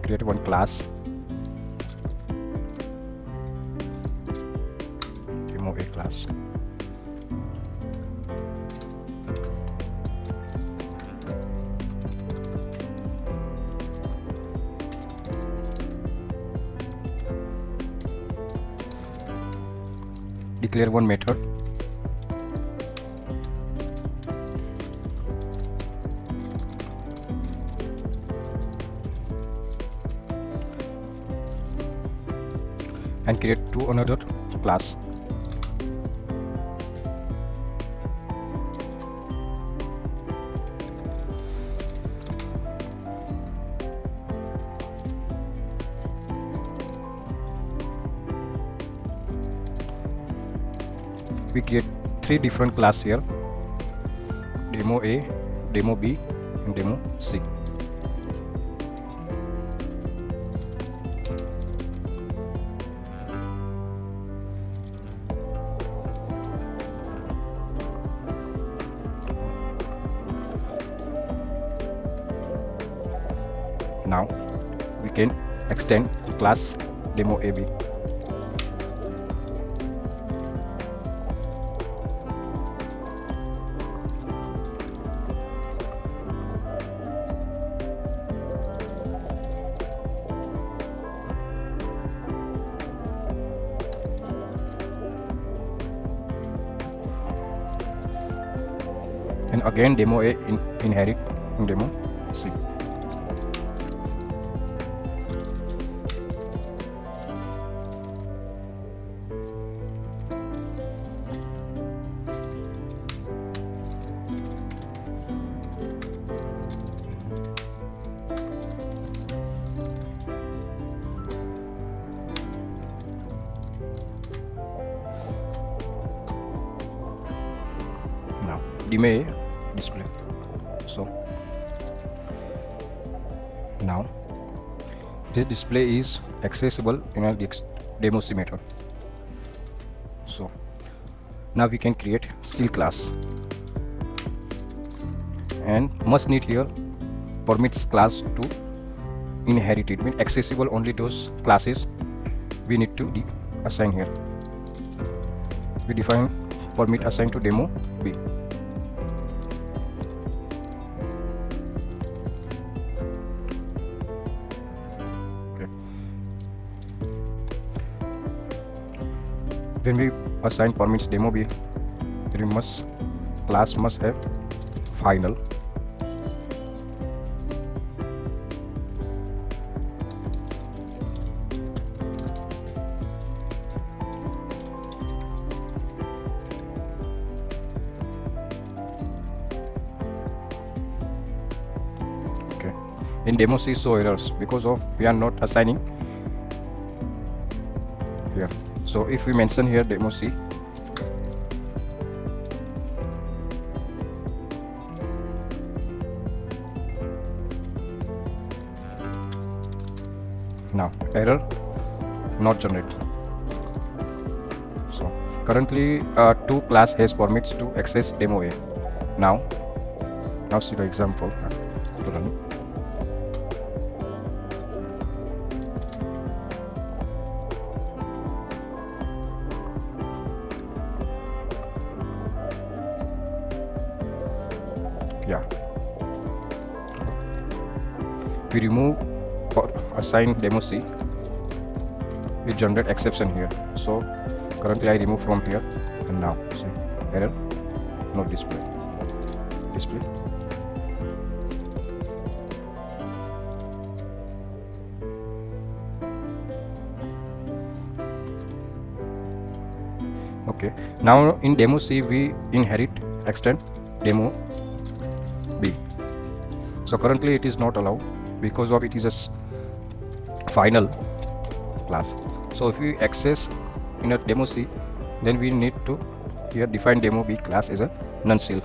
create one class, demo A class. Declare one method, and create two another class. We create three different class here: demo A, demo B, and demo C. Now we can extend class demo AB. And again demo A inherit in demo C. Now demo A display. So now this display is accessible in a demo C method. So now we can create seal class, and must need here permits class to inherit it, means accessible only those classes we need to assign here. We define permit assigned to demo B. When we assign permits demo B, then we class must have final. Okay. In demo C show errors because of we are not assigning here. So if we mention here demo C, now error not generate. So currently two class has permits to access demo A. Now see the example to run. Yeah, we remove or assign demo C, we generate exception here. So currently I remove from here, and now see error not display. Okay, now in demo C we inherit extend demo B. So currently it is not allowed because of it is a final class. So if we access in a demo C, then we need to here define demo B class as a non-seal.